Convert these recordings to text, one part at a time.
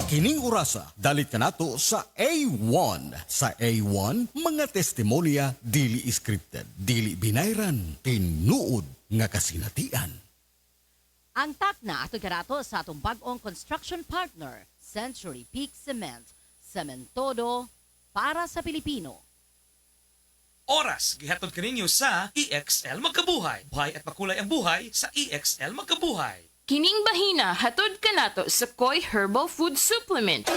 Kining orasa, dalit ka nato sa A1. Sa A1, mga testimonya dili scripted, dili binayran, tinuod nga kasinatian. Ang takna ato garato sa atong bag-ong construction partner, Century Peak Cement, Cementodo para sa Pilipino. Oras, gihatod kaninyo sa EXL Magkabuhay. Buhay at makulay ang buhay sa EXL Magkabuhay. Kining bahina hatod kanato sa Koi Herbal Food Supplement.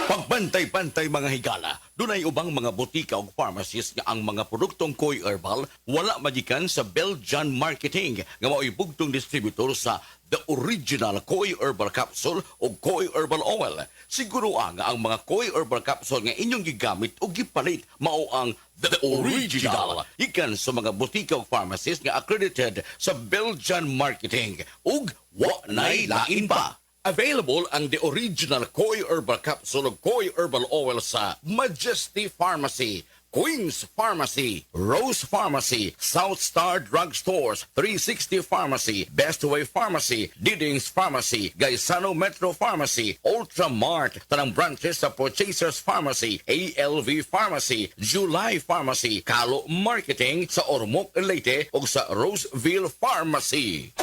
Pagbantay-bantay mga higala, dunay ubang mga botika o pharmacies nga ang mga produktong Koi Herbal wala magikan sa Belgian Marketing nga mao'y bugtong distributor sa The Original Koi Herbal Capsule o Koi Herbal Oil. Siguro nga ang mga Koi Herbal Capsule nga inyong gigamit o gipalit mao ang The Original. Ikan sa mga botika o pharmacies nga accredited sa Belgian Marketing ug wa nay lain pa. Available ang The Original Koi Herbal Capsule o Koi Herbal Oil sa Majesty Pharmacy, Queen's Pharmacy, Rose Pharmacy, South Star Drug Stores, 360 Pharmacy, Best Way Pharmacy, Didings Pharmacy, Gaisano Metro Pharmacy, Ultramart, tanang branches sa Purchasers Pharmacy, ALV Pharmacy, July Pharmacy, Kalo Marketing sa Ormoc Leyte o sa Roseville Pharmacy.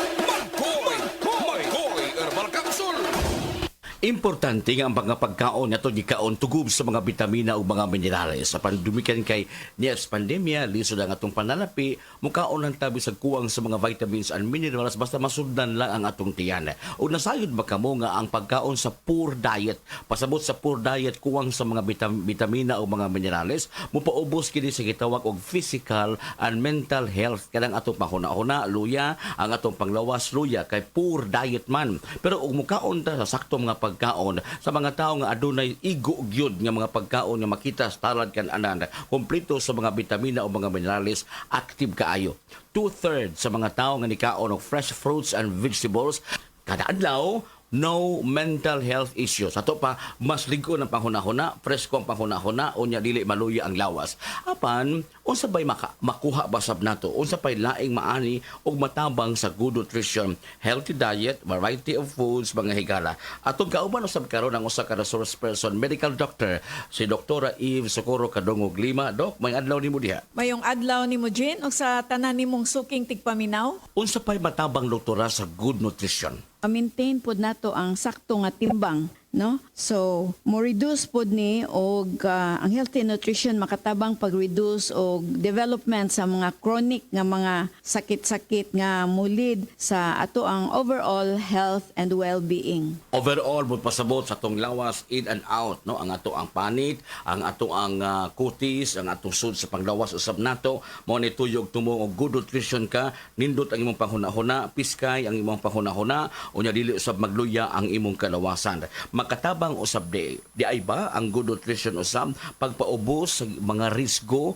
Importante nga ang mga pagkaon nato gikaon tugub sa mga bitamina o mga minerales sa pandumikan kay niya pandemya lisod ang atong panalapi mukaon ang tabi sa kuwang sa mga vitamins and minerals basta masuddan lang ang atong tiyan. O nasayod ba kamo nga ang pagkaon sa poor diet pasabot sa poor diet kuwang sa mga bitamina o mga minerales mupaubos kini sa gitawag og physical and mental health kanang atong panghuna-huna luya ang atong panglawas luya kay poor diet man pero og mukaon ta sa sakto mga pagkaon sa mga tao nga adunay igo gyud nga mga pagkaon nga makita sa talad kan anan kompleto sa mga bitamina o mga minerales active kaayo. 2/3 sa mga tao nga nikaon og fresh fruits and vegetables kada adlaw no mental health issues. Ato pa, mas ligo ng panghuna-huna, presko ang panghuna-huna, unya dili maluya ang lawas. Apan, unsa ba'y makuha basab nato? Unsa pa'y laing maani o matabang sa good nutrition, healthy diet, variety of foods, mga higala. Atong kauban usab karon ang usa ka resource person, medical doctor, si Dr. Eve Socorro Kadungog Lima. Dok, may adlaw nimo diha. Mayong adlaw ni mo, Jen, o sa tanan nimong suking tigpaminaw? Unsa pa'y matabang doktora sa good nutrition? Ma-maintain pod nato ang sakto nga timbang, no? So, mo reduce pod ni og ang healthy nutrition makatabang pag-reduce og development sa mga chronic nga mga sakit-sakit nga mulid sa ato ang overall health and well-being. Overall, mo pasabot sa atong lawas in and out, no? Ang ato ang panit, ang ato ang kutis, ang atong sud sa panglawas usab nato, mo ni tuyog tumong og good nutrition ka, nindot ang imong panghuna-huna, piskay ang imong panghuna-huna, unya dili usab magluya ang imong kalawasan. Makatabang usab di ay ba ang good nutrition usab pagpaubos sa mga risgo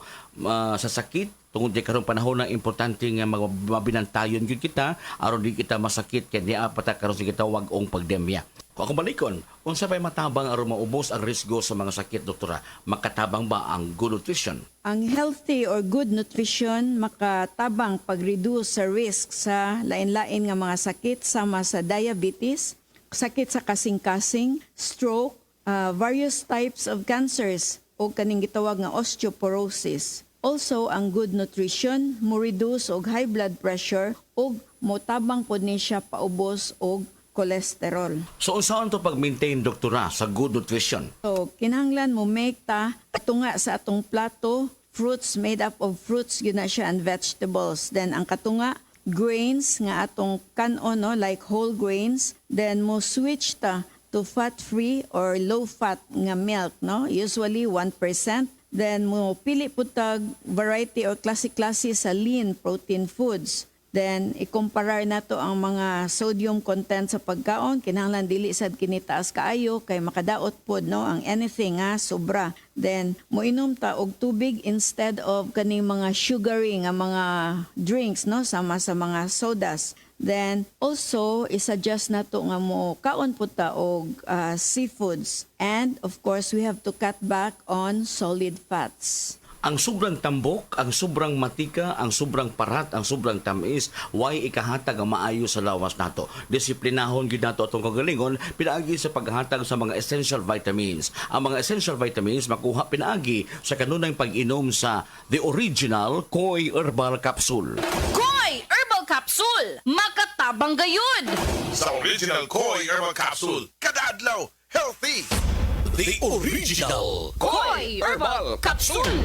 sa sakit tungod di karong panahon na importante nga mabinantayon gyud kita aron di kita masakit kay niya pata karon sa gitawag og pandemya. Kung ako balikon, unsa bay matabang aron maubos ang risgo sa mga sakit, doktora? Makatabang ba ang good nutrition? Ang healthy or good nutrition makatabang pag-reduce sa risk sa lain-lain nga mga sakit sama sa diabetes, sakit sa kasing-kasing, stroke, various types of cancers o kaning gitawag nga osteoporosis. Also, ang good nutrition mo reduce og high blood pressure o motabang pod ni siya paubos og cholesterol. So unsaon to pag-maintain, doktora, sa good nutrition? So, kinahanglan mo make ta ato nga sa atong plato, fruits made up of fruits yun na siya and vegetables. Then ang katunga grains nga atong kanon, no, like whole grains. Then mo switch ta to fat-free or low-fat nga milk, no? Usually 1%. Then mo pili po tag variety or klase-klase sa lean protein foods. Then ikumparar nato ang mga sodium content sa pagkaon, kinahanglan dili sad kini taas kaayo kay makadaot pod, no, ang anything nga sobra. Then moinom ta og tubig instead of kaning mga sugary nga mga drinks, no, sama sa mga sodas. Then also i-suggest nato nga mo kaon po ta og seafoods, and of course we have to cut back on solid fats. Ang sobrang tambok, ang sobrang matika, ang sobrang parat, ang sobrang tamis, why ikahatag ang maayo sa lawas nato. Disiplinahon gid nato atong kagalingon pinaagi sa paghatag sa mga essential vitamins. Ang mga essential vitamins makuha pinaagi sa kanunay pag-inom sa the original Koi Herbal Capsule. Koy Herbal Capsule! Makatabang gayud! Sa original Koi Herbal Capsule, kada adlaw, healthy. The original. Koy Herbal Capsule!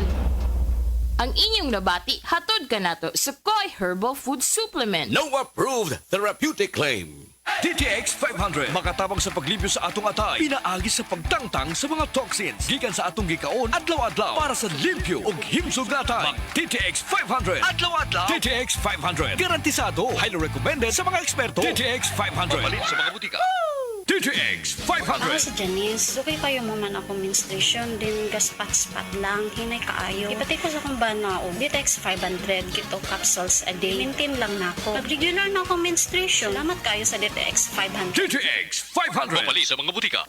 Ang inyong nabati, hatod ka nato sa Koy Herbal Food Supplement. No approved therapeutic claim. TTX 500 makatabang sa paglibyo sa atong atay, pinaagi sa pagtangtang sa mga toxins gikan sa atong gikaon adlaw-adlaw para sa limpyo ug himsog na atay. TTX 500 adlaw-adlaw. TTX 500 garantisado, highly recommended sa mga eksperto. TTX 500 mabalin sa mga butika. TTX Ako 500. si Janice. Okay kayo mo man ako menstruation, din gaspat-spat lang, hinay kaayo. Ipatay ko sa kong banao, DTX 500, kito capsules a day. Maintain lang na ako. Pag regular na ako menstruation, salamat kayo sa DTX 500. TTX 500 mabalin sa mga butika.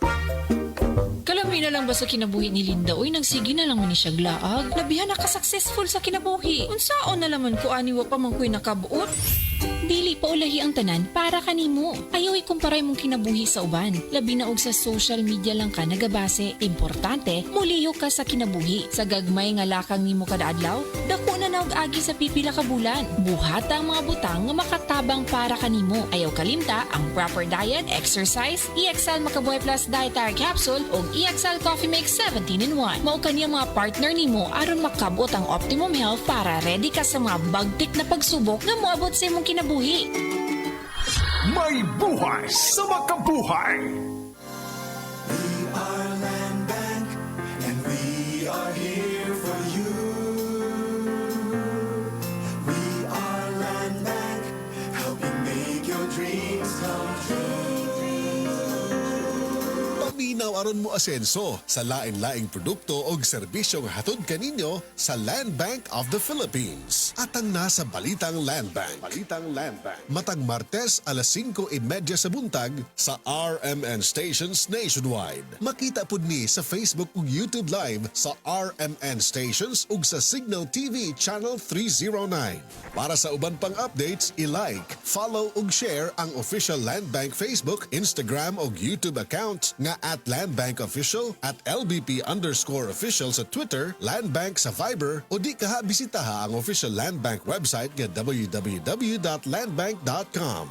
Kalami na lang ba sa kinabuhi ni Linda? Uy, nagsige na lang man ni siya glaag. Labihan na ka-successful sa kinabuhi. Unsaon na laman ko aniwa pa man ko'y nakabuot. Dili pa ulahi ang tanan para kanimo. Ayaw ikumparay mong kinabuhi sa uban. Labi na og sa social media lang ka nagabase. Importante, muliyo ka sa kinabuhi. Sa gagmay nga lakang nimo kada adlaw, dako na naog agi sa pipila ka bulan. Buhata ang mga butang nga makatabang para kanimo. Ayaw kalimta ang proper diet, exercise, EXL Makabuhay Plus Dietary Capsule ug EXL Coffee Mix 17-in-1. Mao kaniyang mga partner nimo aron makabot ang optimum health para ready ka sa mga bagtik na pagsubok nga moabot sa imong kinabuhi. May buhay sa makabuhay. Paminaw aron mo asenso sa lain-laing produkto o serbisyong hatod kaninyo sa Land Bank of the Philippines. Atang nasa Balitang Land Bank. Matag Martes alas 5:30 sa buntag sa RMN Stations nationwide. Makita pud ni sa Facebook ug YouTube Live sa RMN Stations ug sa Signal TV Channel 309. Para sa uban pang updates, i-like, follow ug share ang official Land Bank Facebook, Instagram ug YouTube accounts nga @Land Bank Official, @LBP_official sa Twitter, Land Bank sa Viber o di kaha bisitaha ang official Land Bank website nga www.landbank.com.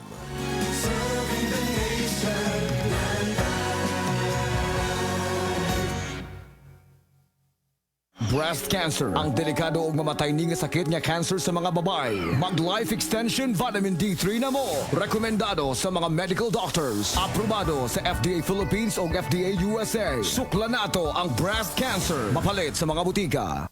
Breast cancer, ang delikado ug mamatay ni nga sakit nga cancer sa mga babae. Mag Life Extension Vitamin D3 na mo. Rekomendado sa mga medical doctors. Aprobado sa FDA Philippines ug FDA USA. Sukla nato ang breast cancer. Mapalit sa mga butika.